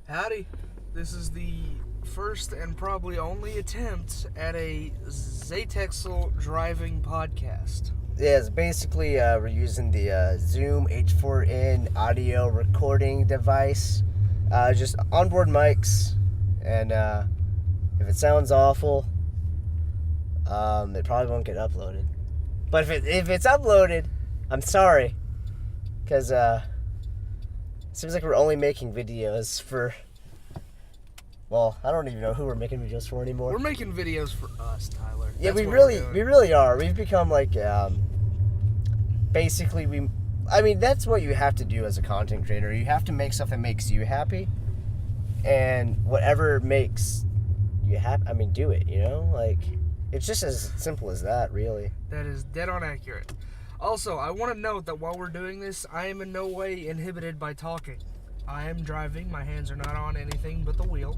Howdy. This is the first and probably only attempt at a Zatexel driving podcast. Yeah, it's basically we're using the Zoom H4n audio recording device. Just onboard mics, and if it sounds awful, it probably won't get uploaded. But if it's uploaded, I'm sorry, because it seems like we're only making videos for. Well, I don't even know who we're making videos for anymore. We're making videos for us, Tyler. Yeah, That's we what really are. We've become like basically that's what you have to do as a content creator. You have to make stuff that makes you happy, and whatever makes you happy, do it, like it's just as simple as that, really. That is dead on accurate. Also, I want to note that while we're doing this, I am in no way inhibited by talking. I am driving, my hands are not on anything but the wheel.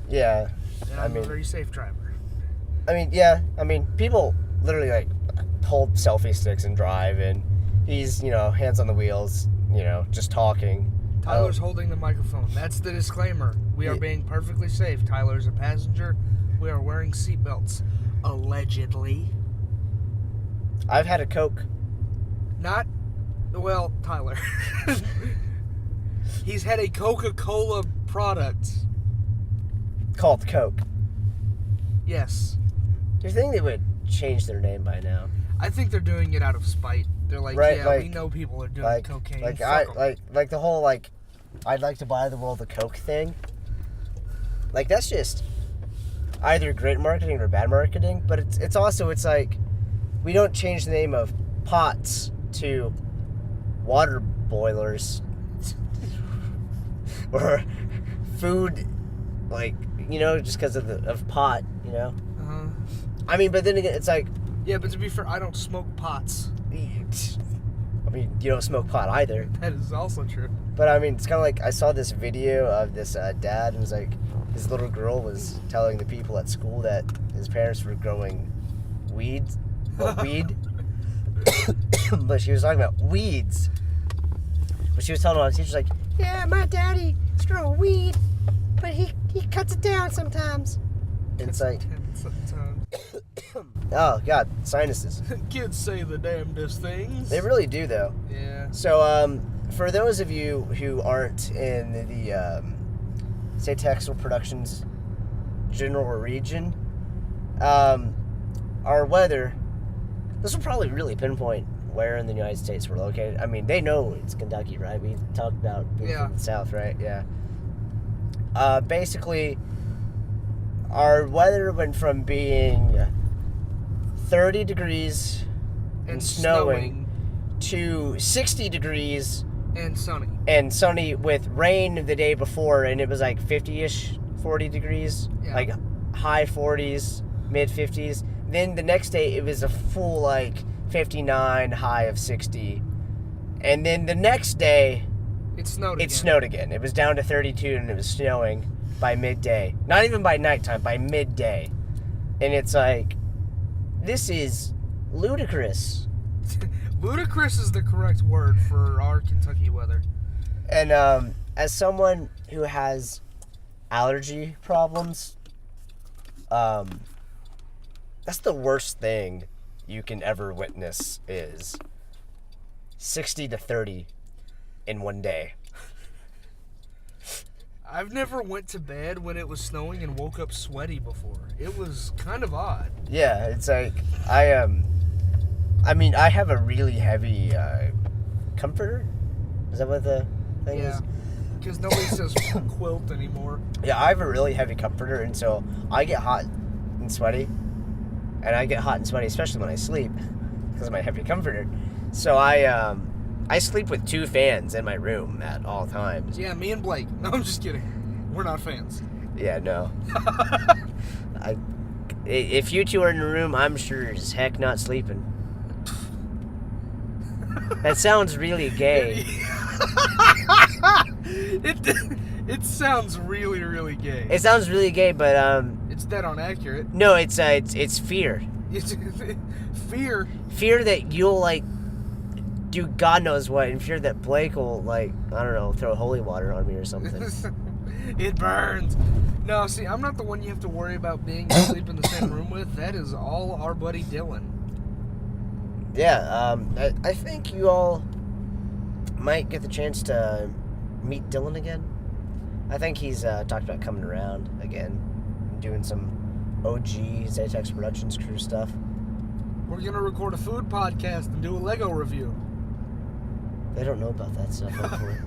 Yeah. And I'm a very safe driver. People literally like hold selfie sticks and drive, and he's, hands on the wheels, just talking. Tyler's holding the microphone. That's the disclaimer. We are being perfectly safe. Tyler's a passenger. We are wearing seatbelts. Allegedly. I've had a Coke. Tyler. He's had a Coca-Cola product. Called Coke. Yes. Do you think they would change their name by now? I think they're doing it out of spite. They're like, we know people are doing cocaine. Like the whole I'd like to buy the world a Coke thing. Like, that's just either great marketing or bad marketing. But it's also like we don't change the name of pots to water boilers or food, just because of pot, Uh-huh. But then again, it's like... Yeah, but to be fair, I don't smoke pots. You don't smoke pot either. That is also true. But, it's kind of like, I saw this video of this dad, and it was like, his little girl was telling the people at school that his parents were growing weed. But she was talking about weeds. But she was telling all the teachers, like, yeah, my daddy is growing weed, but he cuts it down sometimes. And it's like... Oh, God, sinuses. Kids say the damnedest things. They really do, though. Yeah. So, for those of you who aren't in the, Zatexel Productions general region, our weather, this will probably really pinpoint where in the United States we're located. They know it's Kentucky, right? We talked about being from the South, right? Yeah. Basically, our weather went from being 30 degrees and snowing to 60 degrees and sunny with rain the day before, and it was like 50-ish, 40 degrees, like high 40s, mid 50s. Then the next day it was a full 59, high of 60, and then the next day it snowed again. It was down to 32, and it was snowing by midday. Not even by nighttime, by midday. And it's like, this is ludicrous. Ludicrous is the correct word for our Kentucky weather. And as someone who has allergy problems, that's the worst thing you can ever witness is 60 to 30 in one day. I've never went to bed when it was snowing and woke up sweaty before. It was kind of odd. Yeah, it's like, I have a really heavy comforter. Is that what the thing is? Yeah, because nobody says quilt anymore. Yeah, I have a really heavy comforter, and so I get hot and sweaty. And I get hot and sweaty, especially when I sleep, because of my heavy comforter. So I sleep with 2 fans in my room at all times. Yeah, me and Blake. No, I'm just kidding. We're not fans. Yeah, no. If you two are in the room, I'm sure as heck not sleeping. That sounds really gay. It sounds really, really gay. It sounds really gay, but it's dead on accurate. No, it's fear. Fear. Fear that you'll do God knows what, and fear that Blake will throw holy water on me or something. It burns. No, see, I'm not the one you have to worry about being asleep in the same room with. That is all our buddy Dylan. Yeah, I think you all might get the chance to meet Dylan again. I think he's talked about coming around again, doing some OG Zatexel Productions crew stuff. We're going to record a food podcast and do a Lego review. They don't know about that stuff, hopefully.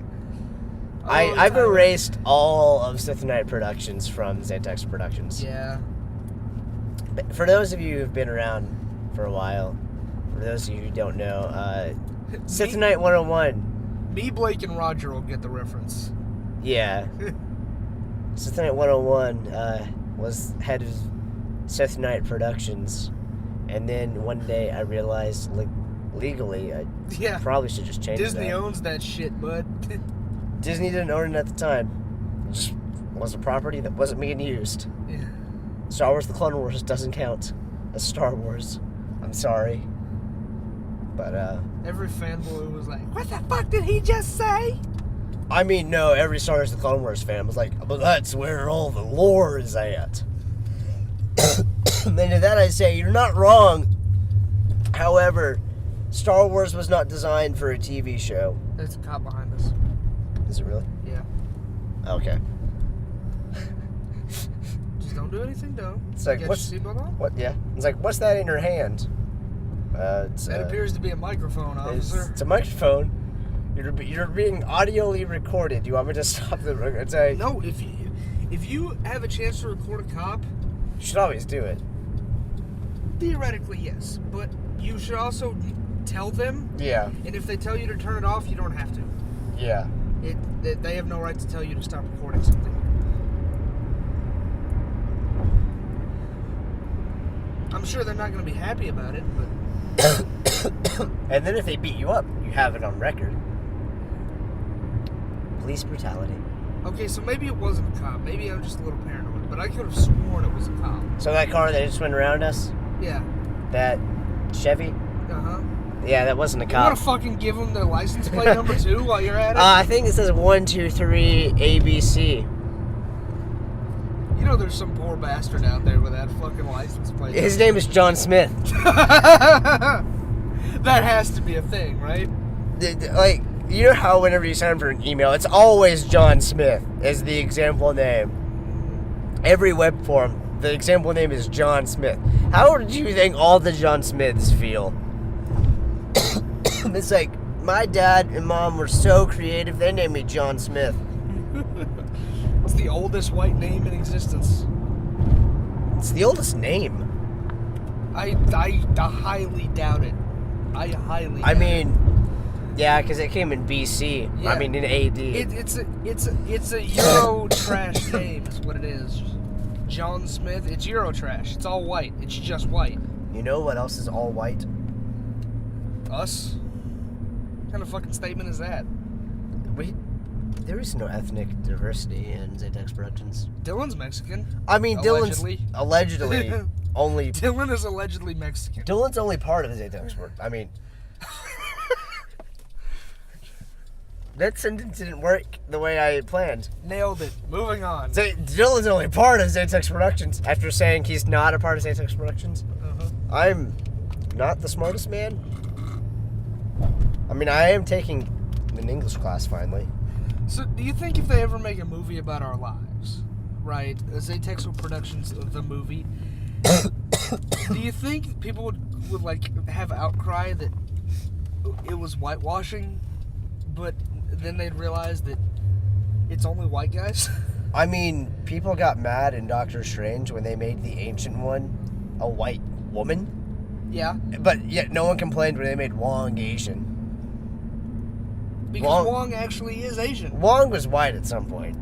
I've erased all of Sith Knight Productions from Zatexel Productions. Yeah. But for those of you who've been around for a while, for those of you who don't know, Sith Knight 101. Me, Blake, and Roger will get the reference. Yeah. Sith Knight 101 was head of Sith Knight Productions, and then one day I realized, legally, I probably should just change Disney that. owns that shit, bud. Disney didn't own it at the time. It just was a property that wasn't being used. Yeah. Star Wars The Clone Wars doesn't count as Star Wars. I'm sorry. But, every fanboy was like, what the fuck did he just say? I mean, no, every Star Wars The Clone Wars fan was like, but that's where all the lore is at. And then to that I say, you're not wrong. However, Star Wars was not designed for a TV show. There's a cop behind us. Is it really? Yeah. Okay. Just don't do anything dumb. It's like, what's... Your seatbelt on? What? Yeah. It's like, what's that in your hand? That appears to be a microphone, officer. It's a microphone. You're being audioly recorded. Do you want me to stop the... No, if you have a chance to record a cop... You should always do it. Theoretically, yes. But you should also tell them. Yeah. And if they tell you to turn it off, you don't have to. Yeah. They have no right to tell you to stop recording something. I'm sure they're not going to be happy about it, but... And then if they beat you up, you have it on record. Police brutality. Okay, so maybe it wasn't a cop. Maybe I'm just a little paranoid, but I could have sworn it was a cop. So that car that just went around us? Yeah. That Chevy? Uh-huh. Yeah, that wasn't a You cop. want to fucking give them their license plate number too while you're at it? I think it says 123 ABC. You know there's some poor bastard out there with that fucking license plate. His name is John Smith. That has to be a thing, right? Like, you know how whenever you sign for an email, it's always John Smith as the example name. Every web form, the example name is John Smith. How do you think all the John Smiths feel? It's like, my dad and mom were so creative, they named me John Smith. It's the oldest white name in existence. It's the oldest name. I highly doubt it. I mean, yeah, because it came in BC. Yeah. I mean, in AD. It's a Euro trash name is what it is. John Smith. It's Euro trash. It's all white. It's just white. You know what else is all white? Us? What kind of fucking statement is that? There is no ethnic diversity in Zatexel Productions. Dylan's Mexican. I mean, Allegedly. Dylan's allegedly only... Dylan is allegedly Mexican. Dylan's only part of Zatexel Productions. I mean... That sentence didn't work the way I planned. Nailed it. Moving on. Dylan's only part of Zatexel Productions after saying he's not a part of Zatexel Productions. Uh-huh. I'm not the smartest man. I mean, I am taking an English class finally. So, do you think if they ever make a movie about our lives, right, Zatexel Productions of the movie, do you think people would like have outcry that it was whitewashing, but then they'd realize that it's only white guys? I mean, people got mad in Doctor Strange when they made the Ancient One a white woman. Yeah. But yet no one complained when they made Wong Asian. Because Wong actually is Asian. Wong was white at some point.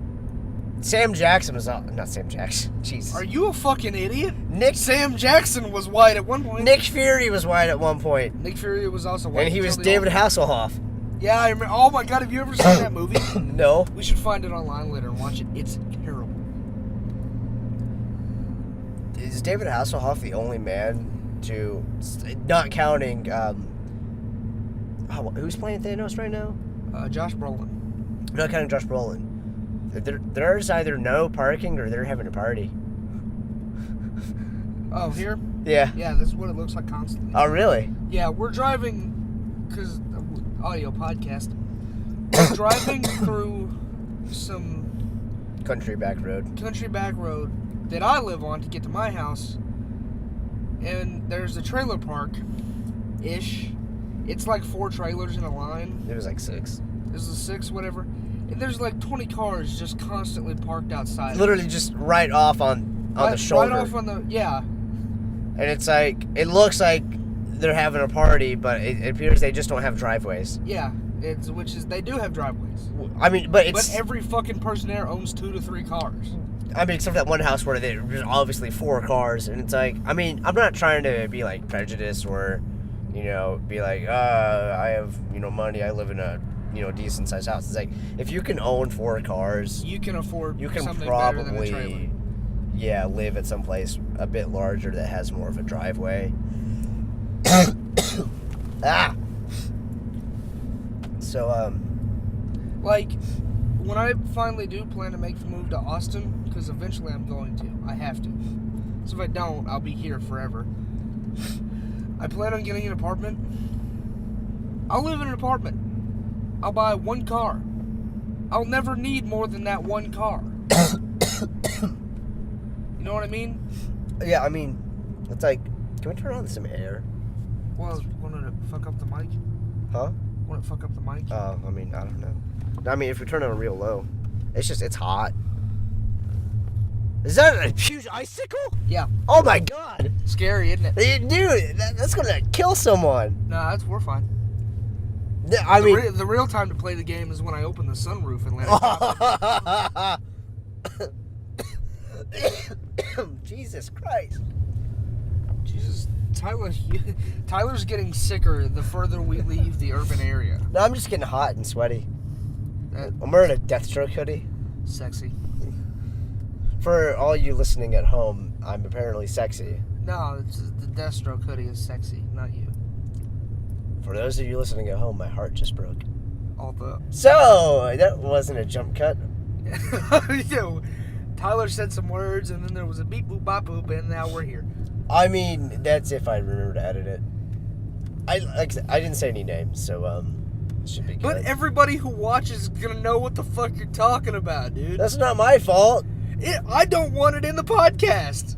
Sam Jackson was not Sam Jackson. Jesus. Are you a fucking idiot? Sam Jackson was white at one point. Nick Fury was white at one point. Nick Fury was also white. And he was David Hasselhoff. Yeah, I remember. Oh my god, have you ever seen that movie? No. We should find it online later and watch it. It's terrible. Is David Hasselhoff the only man to, not counting, who's playing Thanos right now? Josh Brolin. Not counting Josh Brolin. There's either no parking or they're having a party. Oh, here? Yeah. Yeah, this is what it looks like constantly. Oh, really? Yeah, we're driving, because audio podcast, we're driving through some country back road that I live on to get to my house, and there's a trailer park-ish. It's like 4 trailers in a line. It was like 6. This is 6, whatever. And there's like 20 cars just constantly parked outside. Literally just right off on the shoulder. Right off on the, yeah. And it's like, it looks like they're having a party, but it appears they just don't have driveways. Yeah, they do have driveways. I mean, but every fucking person there owns 2 to 3 cars. I mean, except for that one house where there's obviously 4 cars, and it's like, I mean, I'm not trying to be like prejudiced or, be like, I have, money, I live in a, decent sized house. It's like, if you can own 4 cars, you can afford something probably, better than a trailer. Yeah, live at some place a bit larger that has more of a driveway. So, like, when I finally do plan to make the move to Austin, because eventually I'm going to, I have to. So if I don't, I'll be here forever. I plan on getting an apartment. I'll live in an apartment. I'll buy 1 car. I'll never need more than that 1 car. You know what I mean? Yeah, I mean, it's like, can we turn on some air? Well, want to fuck up the mic? Huh? Want to fuck up the mic? I mean, I don't know. I mean, if we turn it on real low, it's hot. Is that a huge icicle? Yeah. Oh my god. Scary, isn't it? Dude, that's gonna kill someone. Nah, we're fine. I mean, the real time to play the game is when I open the sunroof and let it out. Jesus Christ. Jesus. Tyler's getting sicker the further we leave the urban area. No, I'm just getting hot and sweaty. I'm wearing a Deathstroke hoodie. Sexy. For all you listening at home, I'm apparently sexy. No, the Deathstroke hoodie is sexy, not you. For those of you listening at home, my heart just broke. Although. So, that wasn't a jump cut. Tyler said some words, and then there was a beep boop bop boop, and now we're here. I mean, that's if I remember to edit it. I didn't say any names, so it should be good. But everybody who watches is gonna know what the fuck you're talking about, dude. That's not my fault. I don't want it in the podcast.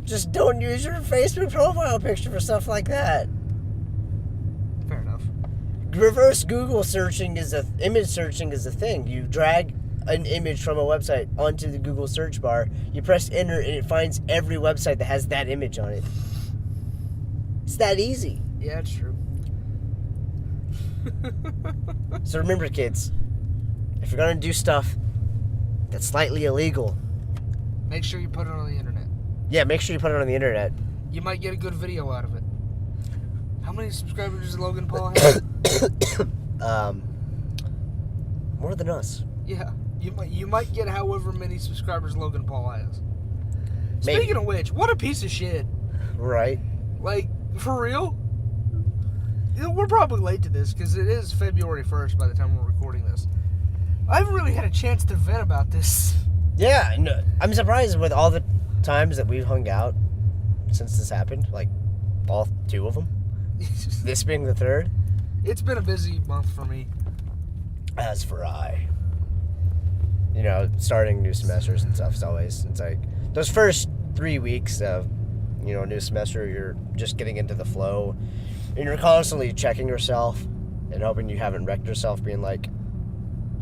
Just don't use your Facebook profile picture for stuff like that. Fair enough. Reverse Google searching image searching is a thing. You drag an image from a website onto the Google search bar, you press enter, and it finds every website that has that image on it. It's that easy. Yeah, it's true. So remember, kids, if you're gonna do stuff that's slightly illegal, make sure you put it on the internet. Yeah, make sure you put it on the internet. You might get a good video out of it. How many subscribers does Logan Paul have? More than us. Yeah. You might get however many subscribers Logan Paul has. Maybe. Speaking of which, what a piece of shit. Right. Like, for real? We're probably late to this because it is February 1st by the time we're recording this. I haven't really had a chance to vent about this. Yeah, no, I'm surprised with all the times that we've hung out since this happened. Like, all 2 of them. This being the 3rd. It's been a busy month for me. As for I. Starting new semesters and stuff is always, it's like, those first 3 weeks of, new semester, you're just getting into the flow, and you're constantly checking yourself and hoping you haven't wrecked yourself, being like,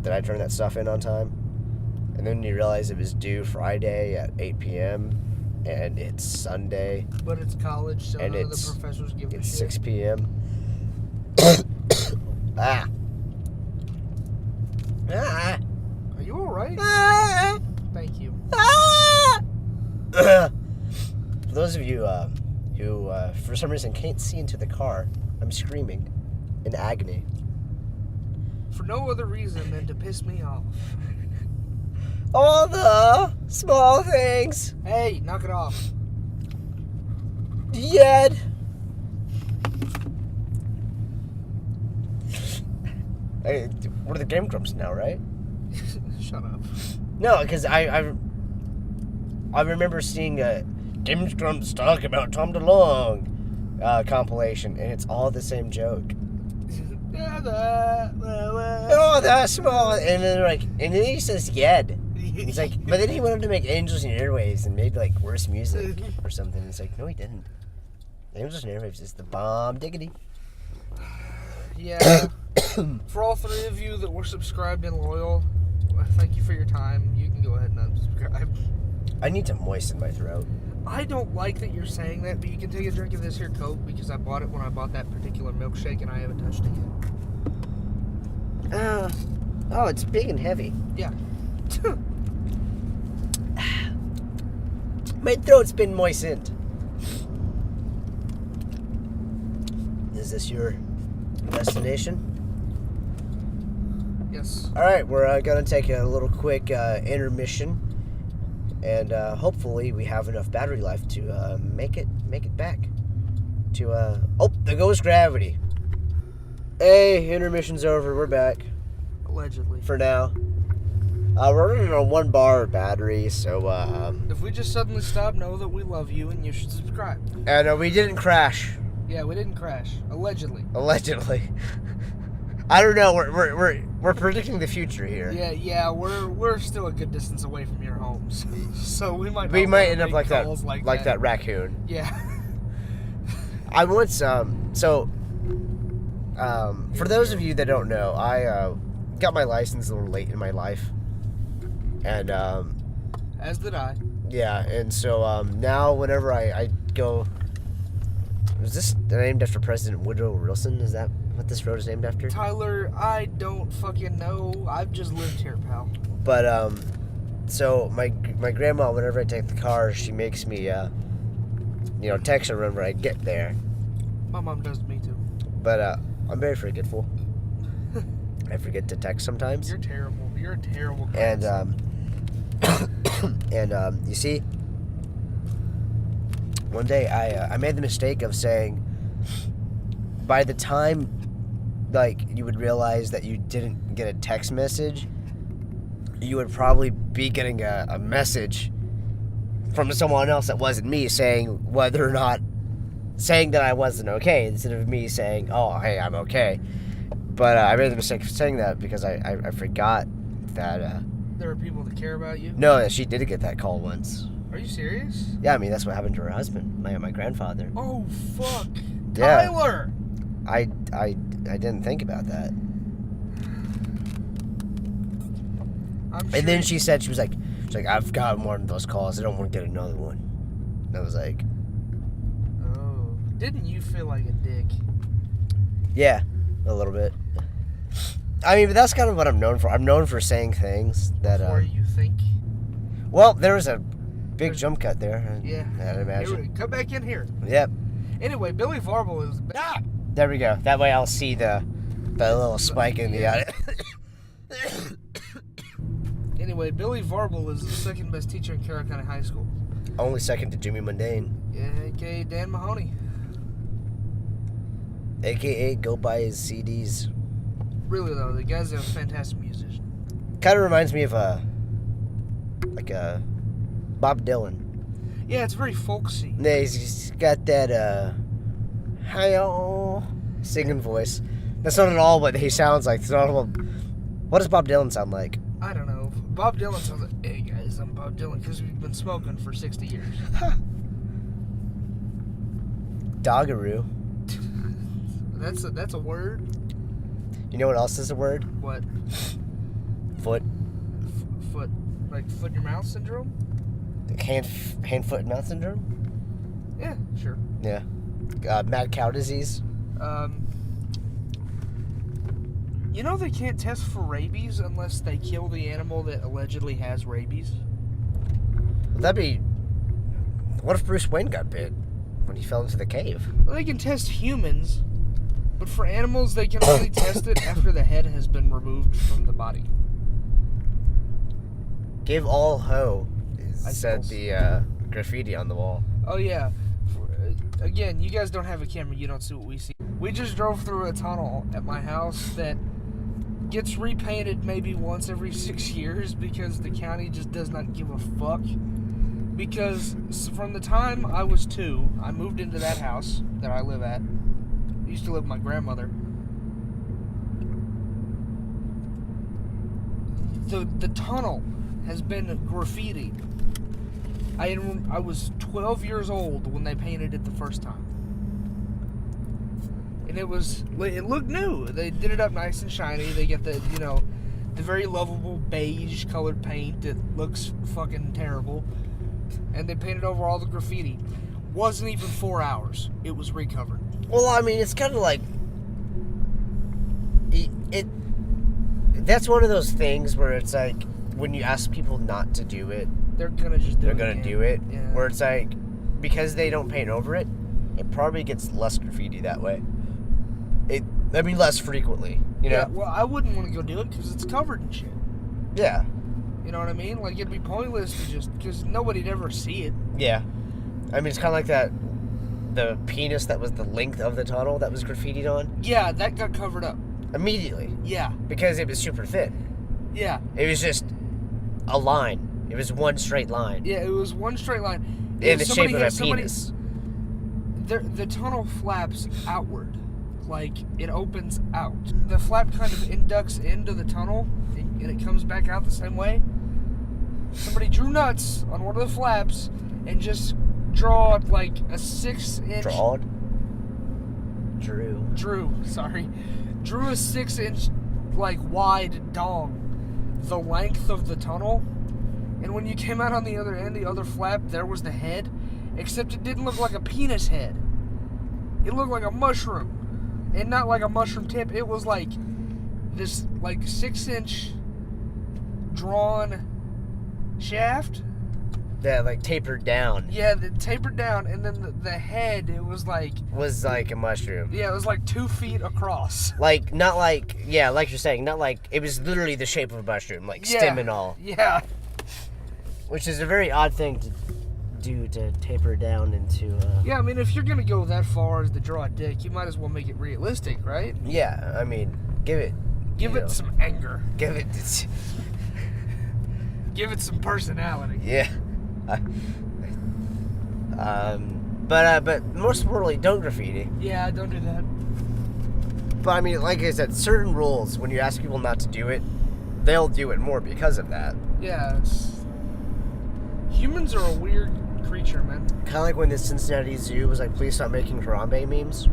did I turn that stuff in on time? And then you realize it was due Friday at 8 p.m., and it's Sunday. But it's college, so and none of the professors give a shit. It's 6 p.m. Ah. Ah. Are you alright? Ah. Thank you. Ah. For those of you who, for some reason, can't see into the car, I'm screaming in agony. For no other reason than to piss me off. All the small things. Hey, knock it off. Yet. Hey, we're the Game Grumps now, right? Shut up. No, because I remember seeing Tim Scrum's talk about Tom DeLonge compilation, and it's all the same joke. Oh, that's small. And then he says Yed. He's like, but then he went on to make Angels and Airwaves and made like worse music or something. It's like, no, he didn't. Angels and Airwaves is the bomb diggity. Yeah. For all three of you that were subscribed and loyal, thank you for your time. You can go ahead and unsubscribe. I need to moisten my throat. I don't like that you're saying that, but you can take a drink of this here Coke because I bought it when I bought that particular milkshake and I haven't touched it yet. Oh, it's big and heavy. Yeah. My throat's been moistened. Is this your destination? Yes. Alright, we're going to take a little quick intermission. And hopefully we have enough battery life to make it back. To, there goes gravity. Hey, intermission's over. We're back. Allegedly. For now. We're running on 1 bar battery, so, if we just suddenly stop, know that we love you and you should subscribe. And we didn't crash. Yeah, we didn't crash. Allegedly. I don't know. We're predicting the future here. Yeah. We're still a good distance away from your homes, so we might end up like that raccoon. Yeah. I once for those of you that don't know, I got my license a little late in my life, and as did I. Yeah, and so now whenever I go. Was this named after President Woodrow Wilson? Is that what this road is named after? Tyler, I don't fucking know. I've just lived here, pal. But, so my grandma, whenever I take the car, she makes me, text her whenever I get there. My mom does to me, too. But, I'm very forgetful. I forget to text sometimes. You're terrible. You're a terrible guy. And, you see, one day I made the mistake of saying, by the time, you would realize that you didn't get a text message, you would probably be getting a message from someone else that wasn't me saying whether or not, saying that I wasn't okay, instead of me saying, oh, hey, I'm okay. But I made the mistake of saying that because I forgot that... there are people that care about you? No, she did get that call once. Are you serious? Yeah, I mean, that's what happened to her husband, my grandfather. Oh, fuck. Yeah. Tyler! I didn't think about that. And then she was like, I've gotten one of those calls. I don't want to get another one. And I was like... Oh. Didn't you feel like a dick? Yeah, a little bit. I mean, but that's kind of what I'm known for. I'm known for saying things that... Before you think? Well, there was a big jump cut there. Yeah. I'd imagine. Come back in here. Yep. Anyway, Billy Varble is... There we go. That way I'll see the little spike in the audio. Anyway, Billy Varble is the second best teacher in Carroll County High School. Only second to Jimmy Mundane. Yeah, a.k.a. Dan Mahoney. A.k.a. go buy his CDs. Really, though, the guy's a fantastic musician. Kind of reminds me of Bob Dylan. Yeah, it's very folksy. Yeah, he's got that, hi-oh singing voice. That's not at all what he sounds like. It's not all, what does Bob Dylan sound like? I don't know. Bob Dylan sounds like, hey guys, I'm Bob Dylan, because we've been smoking for 60 years. Doggaroo. That's a word. You know what else is a word? What? Foot. Foot. Like foot in your mouth syndrome? Hand, foot, and mouth syndrome? Yeah, sure. Yeah. Mad cow disease? You know they can't test for rabies unless they kill the animal that allegedly has rabies? That'd be... What if Bruce Wayne got bit when he fell into the cave? Well, they can test humans, but for animals they can only test it after the head has been removed from the body. Give all ho, said the graffiti on the wall. Oh yeah. Again, you guys don't have a camera, you don't see what we see. We just drove through a tunnel at my house that gets repainted maybe once every 6 years because the county just does not give a fuck. Because from the time I was 2, I moved into that house that I live at. I used to live with my grandmother. The tunnel has been graffitied. I was 12 years old when they painted it the first time. And it looked new. They did it up nice and shiny. They get the very lovable beige colored paint that looks fucking terrible. And they painted over all the graffiti. Wasn't even 4 hours. It was recovered. Well, I mean, it's kind of like that's one of those things where it's like when you ask people not to do it, they're gonna just do it. Yeah. Where it's like because they don't paint over it, it probably gets less graffiti that way. Less frequently, you know? Yeah, well, I wouldn't want to go do it because it's covered in shit. Yeah. You know what I mean? Like, it'd be pointless to just... Because nobody'd ever see it. Yeah. I mean, it's kind of like that... The penis that was the length of the tunnel that was graffitied on. Yeah, that got covered up. Immediately. Yeah. Because it was super thin. Yeah. It was just a line. It was one straight line. Yeah, it was one straight line. In the shape of a penis. The tunnel flaps outward. Like, it opens out. The flap kind of inducts into the tunnel, and it comes back out the same way. Somebody drew nuts on one of the flaps and just drawed like a 6-inch... Drew a 6-inch, like, wide dong, the length of the tunnel. And when you came out on the other end, the other flap, there was the head, except it didn't look like a penis head. It looked like a mushroom. And not like a mushroom tip. It was like this, like, 6-inch drawn shaft. Yeah, like tapered down. Yeah, it tapered down, and then the head, it was like... Was like a mushroom. Yeah, it was like 2 feet across. Like, not like... Yeah, like you're saying, not like... It was literally the shape of a mushroom, like stem and all. Yeah. Which is a very odd thing to do, to taper down into... Yeah, I mean, if you're gonna go that far as to draw a dick, you might as well make it realistic, right? Yeah, I mean, give it some anger. Give it some personality. Yeah. But most importantly, don't graffiti. Yeah, don't do that. But I mean, like I said, certain rules, when you ask people not to do it, they'll do it more because of that. Yeah, humans are a weird creature, man. Kind of like when the Cincinnati Zoo was like, please stop making Harambe memes.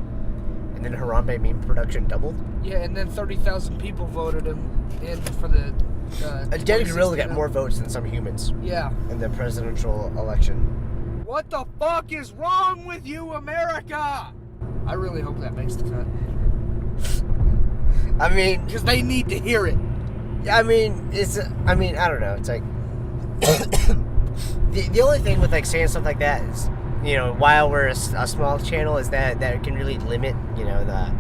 And then Harambe meme production doubled. Yeah, and then 30,000 people voted him in for the... a dead gorilla got more votes than some humans. Yeah. In the presidential election. What the fuck is wrong with you, America? I really hope that makes the cut. I mean... Because they need to hear it. I mean, I don't know. It's like... the only thing with, like, saying stuff like that is, you know, while we're a small channel, is that it can really limit, you know, the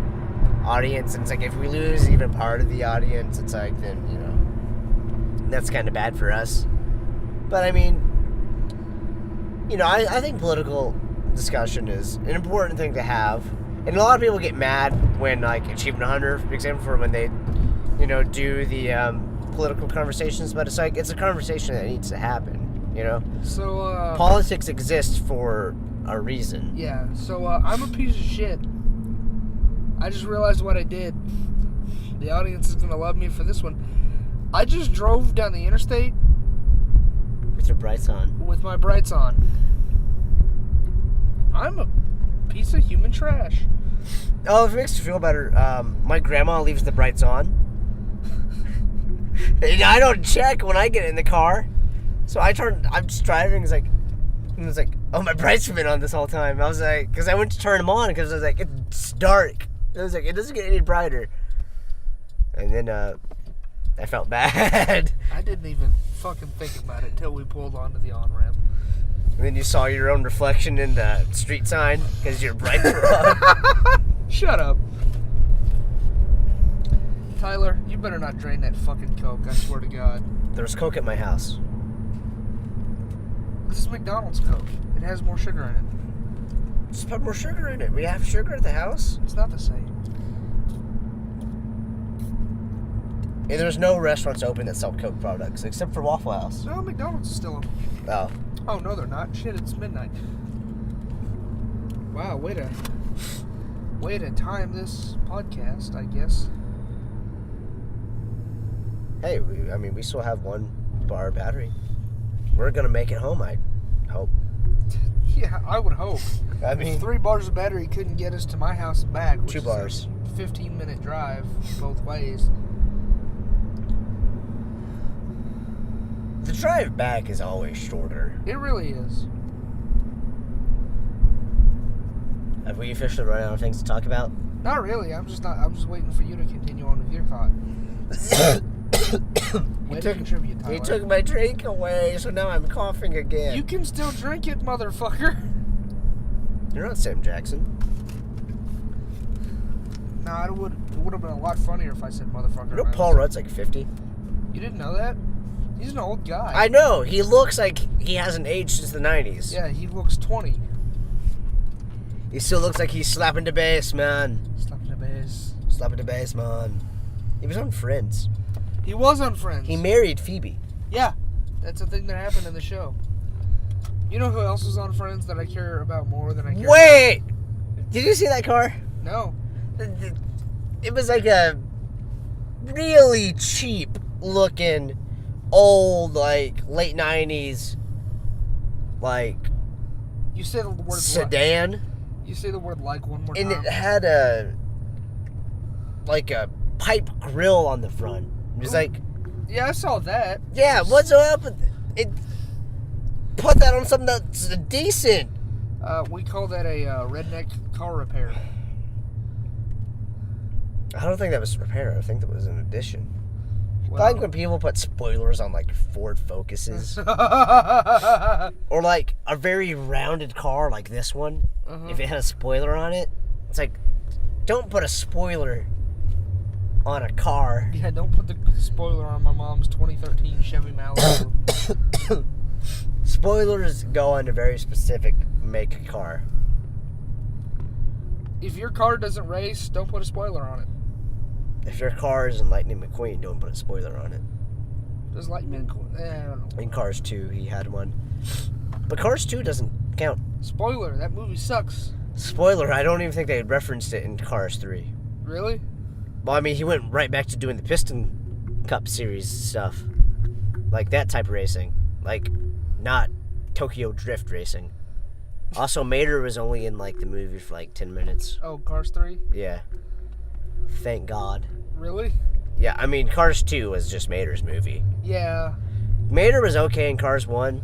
audience. And it's like, if we lose even part of the audience, it's like, then, you know, that's kind of bad for us. But, I mean, you know, I think political discussion is an important thing to have. And a lot of people get mad when, like, Achievement Hunter, for example, for when they, you know, do the political conversations. But it's like, it's a conversation that needs to happen, you know? So, politics exists for a reason. Yeah, so, I'm a piece of shit. I just realized what I did. The audience is gonna love me for this one. I just drove down the interstate. With your brights on. With my brights on. I'm a piece of human trash. Oh, if it makes you feel better, my grandma leaves the brights on. And I don't check when I get in the car. So I'm just driving, it's like, oh, my brights have been on this whole time. I was like, because I went to turn them on, because I was like, it's dark. I was like, it doesn't get any brighter. And then, I felt bad. I didn't even fucking think about it till we pulled onto the on-ramp. And then you saw your own reflection in the street sign because your brights were on. Shut up. Tyler, you better not drain that fucking Coke, I swear to God. There was Coke at my house. This is McDonald's Coke. It has more sugar in it. Just put more sugar in it. We have sugar at the house? It's not the same. And there's no restaurants open that sell Coke products, except for Waffle House. No, McDonald's is still open. Oh. Oh, no, they're not. Shit, it's midnight. Wow, way to time this podcast, I guess. Hey, we still have 1 bar battery. We're gonna make it home, I hope. Yeah, I would hope. I mean, if 3 bars of battery couldn't get us to my house and back, which 2 bars. is a 15-minute drive both ways. The drive back is always shorter. It really is. Have we officially run out of things to talk about? Not really. I'm just waiting for you to continue on with your thought. Way to contribute, Tyler. You took my drink away, so now I'm coughing again. You can still drink it, motherfucker. You're not Sam Jackson. Nah, it would have been a lot funnier if I said motherfucker. You know Paul Rudd's like 50? You didn't know that? He's an old guy. I know. He looks like he hasn't aged since the 90s. Yeah, he looks 20. He still looks like he's slapping the bass, man. Slapping the bass. Slapping the bass, man. He was on Friends. He was on Friends. He married Phoebe. Yeah, that's a thing that happened in the show. You know who else was on Friends that I care about more than I care Wait! Did you see that car? No. It was like a really cheap looking, old, like, late 90s, like, You say the word sedan. Like. You say the word like one more And time. it had a pipe grill on the front. It was like... Yeah, I saw that. Yeah, what's up with it? Put that on something that's decent. We call that a redneck car repair. I don't think that was repair. I think that was an addition. Well, I like when people put spoilers on, like, Ford Focuses. Or, like, a very rounded car like this one. If it had a spoiler on it, it's like, don't put a spoiler on a car. Yeah, don't put the spoiler on my mom's 2013 Chevy Malibu. Spoilers go on a very specific make of car. If your car doesn't race, don't put a spoiler on it. If your car isn't Lightning McQueen, don't put a spoiler on it. Does Lightning McQueen? I don't know. In Cars 2, he had one. But Cars 2 doesn't count. Spoiler, that movie sucks. Spoiler, I don't even think they referenced it in Cars 3. Really? Well, I mean, he went right back to doing the Piston Cup Series stuff. Like that type of racing. Like, not Tokyo Drift racing. Also, Mater was only in, like, the movie for, like, 10 minutes. Oh, Cars 3? Yeah. Thank God. Really? Yeah, I mean, Cars 2 was just Mater's movie. Yeah. Mater was okay in Cars 1.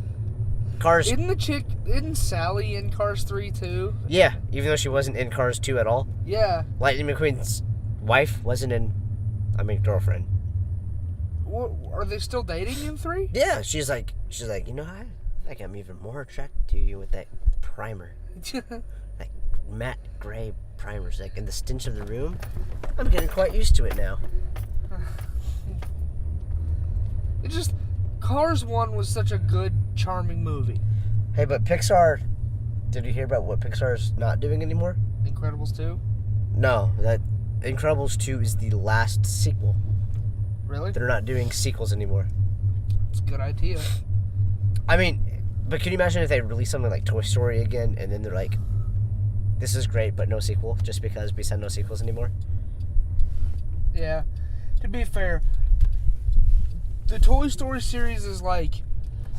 Cars... Isn't Sally in Cars 3 too? Yeah, even though she wasn't in Cars 2 at all. Yeah. Lightning McQueen's wife wasn't in... girlfriend. Are they still dating in 3? Yeah, she's like, you know, I think I'm even more attracted to you with that primer. That matte gray primer's like in the stench of the room. I'm getting quite used to it now. It just... Cars 1 was such a good, charming movie. Hey, but Pixar... Did you hear about what Pixar's not doing anymore? Incredibles 2? No, that Incredibles 2 is the last sequel. Really? They're not doing sequels anymore. It's a good idea. I mean, but can you imagine if they release something like Toy Story again, and then they're like, this is great, but no sequel, just because we said no sequels anymore? Yeah. To be fair, the Toy Story series is like,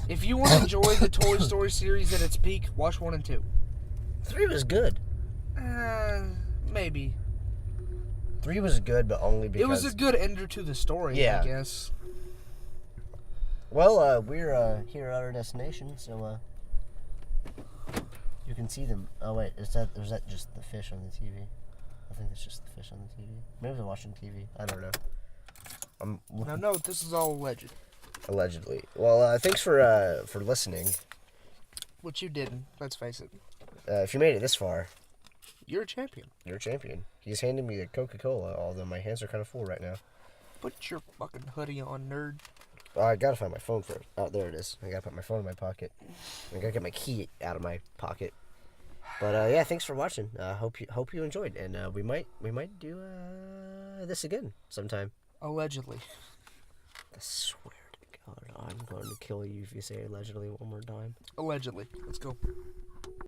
if you want to enjoy the Toy Story series at its peak, watch 1 and 2. 3 was good. Maybe. 3 was good, but only because... It was a good ender to the story, Yeah. I guess. Well, we're here at our destination, so you can see them. Oh wait, is that just the fish on the TV? I think it's just the fish on the TV. Maybe they're watching TV. I don't know. No, this is all alleged. Allegedly. Well, thanks for listening. Which you didn't, let's face it. If you made it this far, You're a champion. you're a champion. He's handing me a Coca-Cola, although my hands are kind of full right now. Put your fucking hoodie on, nerd. I gotta find my phone first. Oh, there it is. I gotta put my phone in my pocket. I gotta get my key out of my pocket. But yeah, thanks for watching. Hope you enjoyed, and we might do this again sometime. Allegedly. I swear to God, I'm going to kill you if you say allegedly one more time. Allegedly. Let's go.